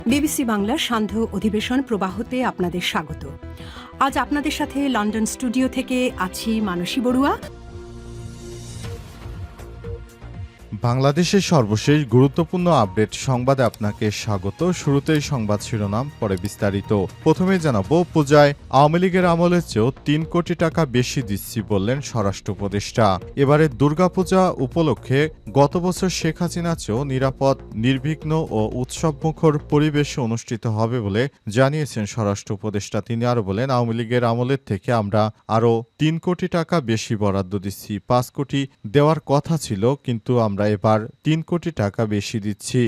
BBC বাংলার সান্ধ্য অধিবেশন প্রবাহতে আপনাদের স্বাগত। আজ আপনাদের সাথে লন্ডন স্টুডিও থেকে আছি মানসী বড়ুয়া। বাংলাদেশের সর্বশেষ গুরুত্বপূর্ণ আপডেট সংবাদে আপনাকে স্বাগত। শুরুতেই সংবাদ শিরোনাম, পরে বিস্তারিত। প্রথমে জানাবো, পূজায় আওয়ামী লীগের আমলের চেয়েও ৩ কোটি টাকা বেশি দিচ্ছি বললেন স্বরাষ্ট্র উপদেষ্টা। এবারে দুর্গাপূজা উপলক্ষে গত বছর শেখ হাসিনার চেয়েও নিরাপদ, নির্বিঘ্ন ও উৎসবমুখর পরিবেশে অনুষ্ঠিত হবে বলে জানিয়েছেন স্বরাষ্ট্র উপদেষ্টা। তিনি আরও বলেন, আওয়ামী লীগের আমলের থেকে আমরা আরও ৩ কোটি টাকা বেশি বরাদ্দ দিচ্ছি। ৫ কোটি দেওয়ার কথা ছিল, কিন্তু আমরা এবার ৩ কোটি টাকা বেশি দিচ্ছি।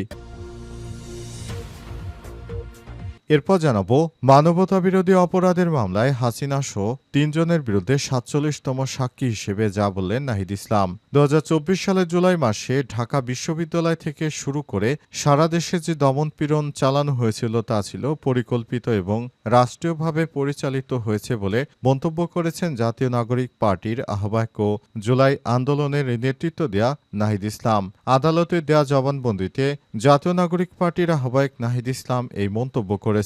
এরপর জানাবো, মানবতাবিরোধী অপরাধের মামলায় হাসিনা সহ ৩ জনের বিরুদ্ধে ৪৭তম সাক্ষী হিসেবে যা বললেন নাহিদ ইসলাম। ২০২৪ সালের জুলাই মাসে ঢাকা বিশ্ববিদ্যালয় থেকে শুরু করে সারা দেশে যে দমনপীড়ন চালানো হয়েছিল তা ছিল পরিকল্পিত এবং রাষ্ট্রীয়ভাবে পরিচালিত হয়েছে বলে মন্তব্য করেছেন জাতীয় নাগরিক পার্টির আহ্বায়ক ও জুলাই আন্দোলনের নেতৃত্ব দেয়া নাহিদ ইসলাম। আদালতে দেয়া জবানবন্দিতে জাতীয় নাগরিক পার্টির আহ্বায়ক নাহিদ ইসলাম এই মন্তব্য করেছেন।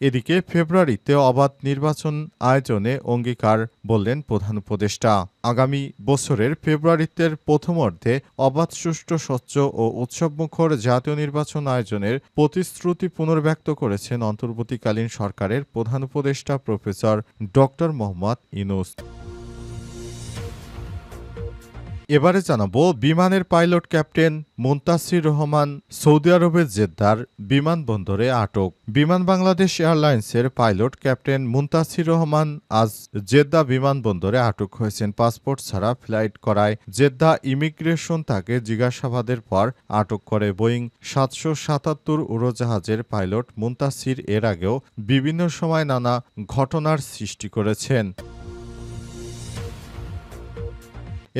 এদিকে ফেব্রুয়ারিতে অবাধ নির্বাচন আয়োজনে অঙ্গীকার বললেন প্রধান উপদেষ্টা। আগামী বছরের ফেব্রুয়ারিতে প্রথমার্ধে অবাধ, সুষ্ঠু, স্বচ্ছ ও উৎসবমুখর জাতীয় নির্বাচন আয়োজনের প্রতিশ্রুতি পুনর্ব্যক্ত করেছেন অন্তর্বর্তীকালীন সরকারের প্রধান উপদেষ্টা প্রফেসর ড. মোহাম্মদ ইউনূস। এবারে জানাবো, বিমানের pilot captain Muntasir Rahman Saudi আরবের জেদ্দার বিমানবন্দরে আটক। বিমান বাংলাদেশ এয়ারলাইন্সের পাইলট ক্যাপ্টেন মুনতাসির রহমান আজ জেদ্দা বিমানবন্দরে আটক হয়েছেন। পাসপোর্ট ছাড়া ফ্লাইট করায় জেদ্দা ইমিগ্রেশন তাকে জিজ্ঞাসাবাদের পর আটক করে। বোয়িং ৭৭৭ উড়োজাহাজের পাইলট মুনতাসির এর আগেও বিভিন্ন সময় নানা ঘটনার সৃষ্টি করেছেন।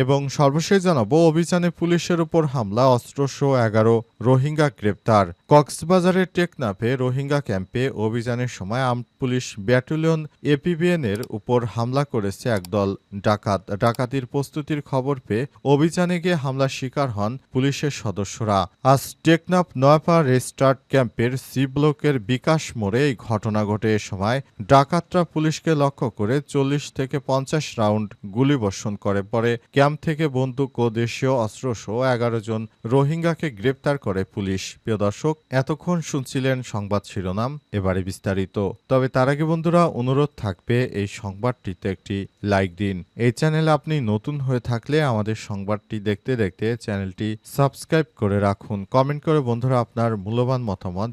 এবং সর্বশেষ জানাবো, অভিযানে পুলিশের উপর হামলা, অস্ত্রসহ ১১ রোহিঙ্গা গ্রেপ্তার। কক্সবাজারের টেকনাফে রোহিঙ্গা ক্যাম্পে অভিযানের সময় আর্মড পুলিশ ব্যাটালিয়ন এপিবিএন এর উপর হামলা করেছে একদল ডাকাত। ডাকাতির প্রস্তুতির খবর পেয়ে অভিযানে গিয়ে হামলার শিকার হন পুলিশের সদস্যরা। আজ টেকনাফ নয়াপাড়া রেস্টার্ট ক্যাম্পের সি ব্লকের বিকাশ মোড়ে এই ঘটনা ঘটে। এ সময় ডাকাতরা পুলিশকে লক্ষ্য করে ৪০ থেকে ৫০ রাউন্ড গুলিবর্ষণ করে। পরে ক্যাম্প থেকে বন্দুক ও দেশীয় অস্ত্রসহ ১১ জন রোহিঙ্গাকে গ্রেপ্তার করে পুলিশ। প্রিয় দর্শক, এতক্ষণ শুনছিলেন সংবাদ শিরোনাম, এবারে বিস্তারিত। তবে তার আগে বন্ধুরা, অনুরোধ থাকবে এই সংবাদটিতে একটি লাইক দিন। এই চ্যানেলে আপনি নতুন হয়ে থাকলে আমাদের সংবাদটি দেখতে দেখতে চ্যানেলটি সাবস্ক্রাইব করে রাখুন। কমেন্ট করে বন্ধুরা আপনার মূল্যবান মতামত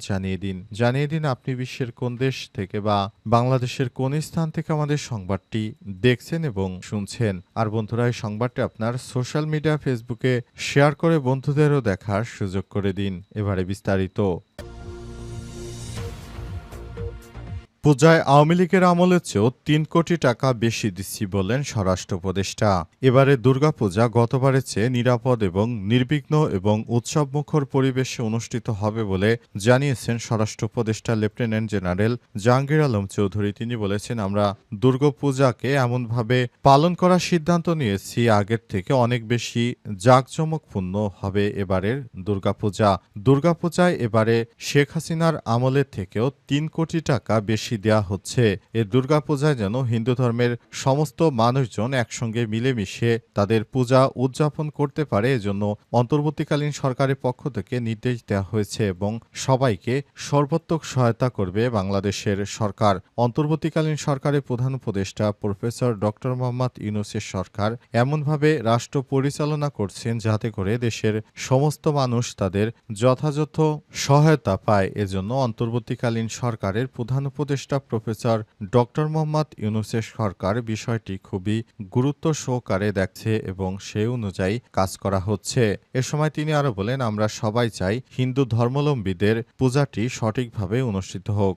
জানিয়ে দিন আপনি বিশ্বের কোন দেশ থেকে বা বাংলাদেশের কোন স্থান থেকে আমাদের সংবাদটি দেখছেন এবং শুনছেন। আর বন্ধুরা, এই সংবাদটি আপনার সোশ্যাল মিডিয়া ফেসবুকে শেয়ার করে বন্ধুদেরও দেখার সুযোগ করে দিন। এবারে বিস্তারিত। পূজায় আওয়ামী লীগের আমলের চেয়েও ৩ কোটি টাকা বেশি দিচ্ছি বললেন স্বরাষ্ট্র উপদেষ্টা। এবারে দুর্গাপূজা গতবারের চেয়ে নিরাপদ এবং নির্বিঘ্ন এবং উৎসবমুখর পরিবেশে অনুষ্ঠিত হবে বলে জানিয়েছেন স্বরাষ্ট্র উপদেষ্টা লেফটেন্যান্ট জেনারেল জাহাঙ্গীর আলম চৌধুরী। তিনি বলেছেন, আমরা দুর্গাপূজাকে এমনভাবে পালন করার সিদ্ধান্ত নিয়েছি, আগের থেকে অনেক বেশি জাঁকজমকপূর্ণ হবে এবারের দুর্গাপূজায় এবারে শেখ হাসিনার আমলের থেকেও ৩ কোটি টাকা বেশি দেওয়া হচ্ছে। এই দুর্গাপূজায় যেন হিন্দু ধর্মের সমস্ত মানুষজন একসঙ্গে মিলেমিশে তাদের পূজা উদযাপন করতে পারে, এজন্য অন্তর্বর্তীকালীন সরকারের পক্ষ থেকে নির্দেশ দেওয়া হয়েছে এবং সবাইকে সর্বাত্মক সহায়তা করবে বাংলাদেশের সরকার। অন্তর্বর্তীকালীন সরকারের প্রধান উপদেষ্টা প্রফেসর ড. মোহাম্মদ ইউনূসের সরকার এমনভাবে রাষ্ট্র পরিচালনা করছেন যাতে করে দেশের সমস্ত মানুষ তাদের যথাযথ সহায়তা পায়। এজন্য অন্তর্বর্তীকালীন সরকারের প্রধান উপদেষ্টা প্রফেসর ড. মোহাম্মদ ইউনূসের সরকার বিষয়টি খুবই গুরুত্ব সহকারে দেখছে এবং সেই অনুযায়ী কাজ করা হচ্ছে। এ সময় তিনি আরো বলেন, আমরা সবাই চাই হিন্দু ধর্মাবলম্বীদের পূজাটি সঠিকভাবে অনুষ্ঠিত হোক।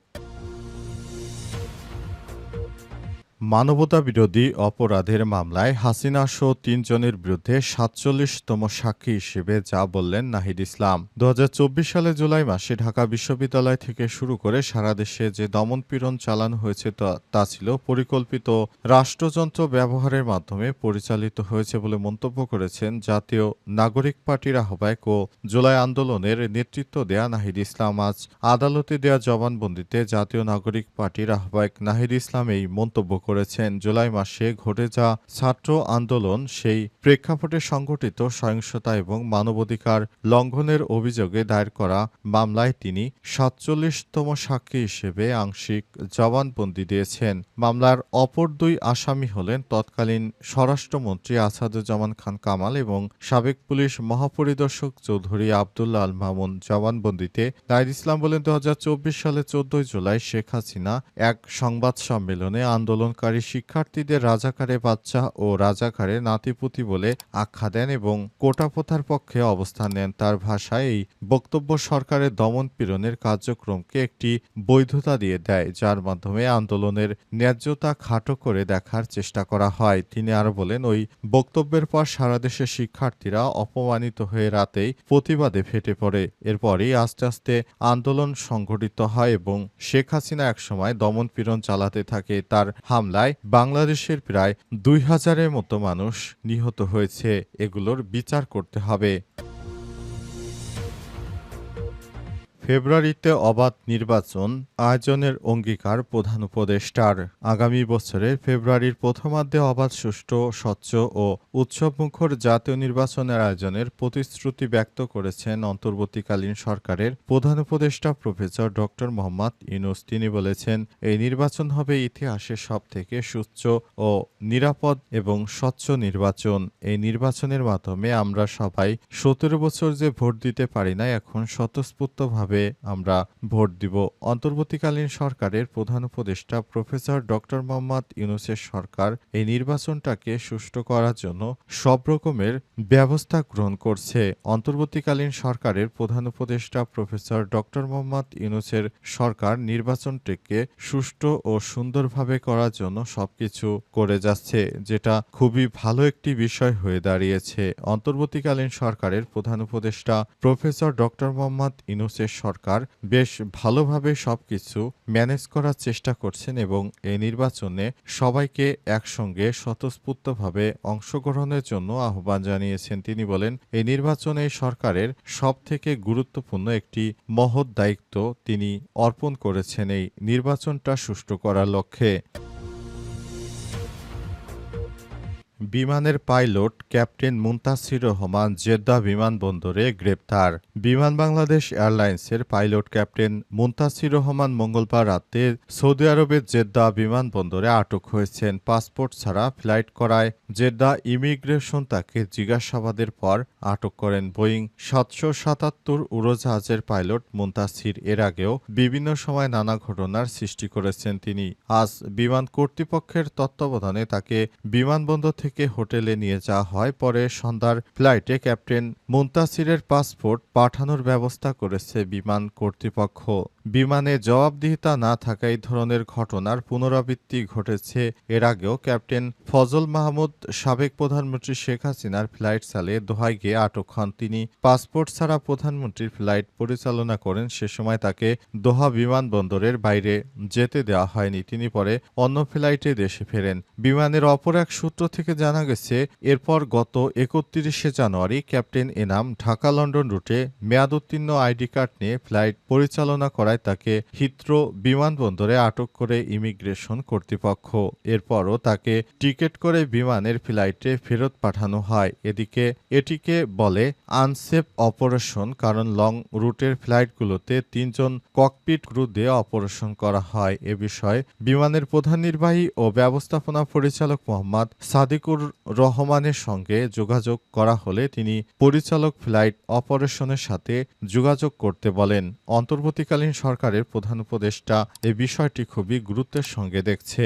মানবতাবিরোধী অপরাধের মামলায় হাসিনাসহ ৩ জনের বিরুদ্ধে ৪৭তম সাক্ষী হিসেবে যা বললেন নাহিদ ইসলাম। ২০২৪ সালে জুলাই মাসে ঢাকা বিশ্ববিদ্যালয় থেকে শুরু করে সারা দেশে যে দমন-পীড়ন চালানো হয়েছে তা ছিল পরিকল্পিত রাষ্ট্রযন্ত্র ব্যবহারের মাধ্যমে পরিচালিত হয়েছে বলে মন্তব্য করেছেন জাতীয় নাগরিক পার্টির আহ্বায়ক ও জুলাই আন্দোলনের নেতৃত্ব দেয়া নাহিদ ইসলাম। আজ আদালতে দেয়া জবানবন্দিতে জাতীয় নাগরিক পার্টির আহ্বায়ক নাহিদ ইসলাম এই মন্তব্য করেছেন। জুলাই মাসে ঘটে যা ছাত্র আন্দোলন সেই প্রেক্ষাপটে সংঘটিত সহিংসতা এবং মানবাধিকার লঙ্ঘনের অভিযোগে দায়ের করা মামলায় তিনি ৪৭তম সাক্ষী হিসেবে আংশিক জবানবন্দি দিয়েছেন। মামলার অপর দুই আসামি হলেন তৎকালীন স্বরাষ্ট্রমন্ত্রী আসাদুজ্জামান খান কামাল এবং সাবেক পুলিশ মহাপরিদর্শক চৌধুরী আবদুল্লাহ আল মামুন। জবানবন্দিতে নাহিদ ইসলাম বলেন, ২০২৪ সালে ১৪ জুলাই শেখ হাসিনা এক সংবাদ সম্মেলনে আন্দোলনকারী শিক্ষার্থীদের রাজাকারে বাচ্চা ও রাজাকারে নাতিপুতি বলে আখ্যা দেন এবং কোটাপোতার পক্ষে অবস্থান নেন। তার ভাষায় এই বক্তব্য সরকারের দমন-পীড়নের কার্যক্রমকে একটি বৈধতা দিয়ে দেয়, যার মাধ্যমে আন্দোলনের ন্যায্যতা খাটো করে দেখার চেষ্টা করা হয়। তিনি আরও বলেন, ওই বক্তব্যের পর সারা দেশের শিক্ষার্থীরা অপমানিত হয়ে রাতেই প্রতিবাদে ফেটে পড়ে। এরপরই আস্তে আস্তে আন্দোলন সংঘটিত হয় এবং শেখ হাসিনা একসময় দমন-পীড়ন চালাতে থাকে। তার হামলায় বাংলাদেশের প্রায় ২,০০০-এর মতো মানুষ নিহত হয়েছে। এগুলোর বিচার করতে হবে। ফেব্রুয়ারিতে অবাধ নির্বাচন আয়োজনের অঙ্গীকার প্রধান উপদেষ্টার। আগামী বছরের ফেব্রুয়ারির প্রথমার্ধে অবাধ, সুষ্ঠু, স্বচ্ছ ও উৎসবমুখর জাতীয় নির্বাচনের আয়োজনের প্রতিশ্রুতি ব্যক্ত করেছেন অন্তর্বর্তীকালীন সরকারের প্রধান উপদেষ্টা প্রফেসর ড. মোহাম্মদ ইউনূস। তিনি বলেছেন, এই নির্বাচন হবে ইতিহাসের সবথেকে সুষ্ঠু ও নিরাপদ এবং স্বচ্ছ নির্বাচন। এই নির্বাচনের মাধ্যমে আমরা সবাই ১৭ বছর যে ভোট দিতে পারি না, এখন স্বতঃস্ফূর্তভাবে আমরা ভোট দিব। অন্তর্বর্তীকালীন সরকারের প্রধান উপদেষ্টা প্রফেসর ড. মোহাম্মদ ইউনূসের সরকার এই নির্বাচনটাকে সুষ্ঠু করার জন্য সব রকমের ব্যবস্থা গ্রহণ করছে। অন্তর্বর্তীকালীন সরকারের প্রধান উপদেষ্টা প্রফেসর ড. মোহাম্মদ ইউনূসের সরকার নির্বাচনটিকে সুষ্ঠু ও সুন্দরভাবে করার জন্য সবকিছু করে যাচ্ছে, যেটা খুবই ভালো একটি বিষয় হয়ে দাঁড়িয়েছে। অন্তর্বর্তীকালীন সরকারের প্রধান উপদেষ্টা প্রফেসর ড. মোহাম্মদ ইউনূসের সরকার বেশ ভালোভাবে সবকিছু ম্যানেজ করার চেষ্টা করছেন এবং এই নির্বাচনে সবাইকে একসঙ্গে স্বতঃস্ফূর্তভাবে অংশগ্রহণের জন্য আহ্বান জানিয়েছেন। তিনি বলেন, এই নির্বাচনে সরকারের সবথেকে গুরুত্বপূর্ণ একটি মহৎ দায়িত্ব তিনি অর্পণ করেছেন এই নির্বাচনটা সুষ্ঠু করার লক্ষ্যে। বিমানের pilot captain Muntasir Rahman Jeddah বিমানবন্দরে গ্রেপ্তার। বিমান বাংলাদেশ এয়ারলাইন্সের পাইলট ক্যাপ্টেন মুনতাসির রহমান মঙ্গলবার রাতে সৌদি আরবের জেদ্দা বিমানবন্দরে আটক হয়েছেন। পাসপোর্ট ছাড়া ফ্লাইট করায় জেদ্দা ইমিগ্রেশন তাকে জিজ্ঞাসাবাদের পর আটক করেন। বোয়িং ৭৭৭ উড়োজাহাজের পাইলট মুনতাসির এর আগেও বিভিন্ন সময় নানা ঘটনার সৃষ্টি করেছেন তিনি। আজ বিমান কর্তৃপক্ষের তত্ত্বাবধানে তাকে বিমানবন্দর থেকে হোটেলে নিয়ে যাওয়া হয়। পরে সন্ধ্যার ফ্লাইটে ক্যাপ্টেন মুনতাসিরের পাসপোর্ট পাঠানোর ব্যবস্থা করেছে বিমান কর্তৃপক্ষ। বিমানে জবাবদিহিতা না থাকা এই ধরনের ঘটনার পুনরাবৃত্তি ঘটেছে। এর আগেও ক্যাপ্টেন ফজল মাহমুদ সাবেক প্রধানমন্ত্রী শেখ হাসিনার ফ্লাইট চালিয়ে দোহায় গিয়ে আটক হন। তিনি পাসপোর্ট ছাড়া প্রধানমন্ত্রীর ফ্লাইট পরিচালনা করেন। সে সময় তাকে দোহা বিমানবন্দরের বাইরে যেতে দেওয়া হয়নি। তিনি পরে অন্য ফ্লাইটে দেশে ফেরেন। বিমানের অপর এক সূত্র থেকে জানা গেছে, এরপর গত ৩১শে জানুয়ারি ক্যাপ্টেন এনাম ঢাকা লন্ডন রুটে মেয়াদোত্তীর্ণ আইডি কার্ড নিয়ে ফ্লাইট পরিচালনা করায় তাকে হিথ্রো বিমানবন্দরে আটক করে ইমিগ্রেশন কর্তৃপক্ষ। এরপরও তাকে টিকেট করে বিমানের ফ্লাইটে ফেরত পাঠানো হয়। এটিকে বলে আনসেফ অপারেশন, কারণ লং রুটের ফ্লাইটগুলোতে ৩ জন ককপিট ক্রু দিয়ে অপারেশন করা হয়। এ বিষয়ে বিমানের প্রধান নির্বাহী ও ব্যবস্থাপনা পরিচালক মোহাম্মদ সাদিকুর রহমানের সঙ্গে যোগাযোগ করা হলে তিনি পরিচালক ফ্লাইট অপারেশনের সাথে যোগাযোগ করতে বলেন। অন্তর্বর্তীকালীন সরকারের প্রধান উপদেষ্টা এ বিষয়টি খুবই গুরুত্বের সঙ্গে দেখছে।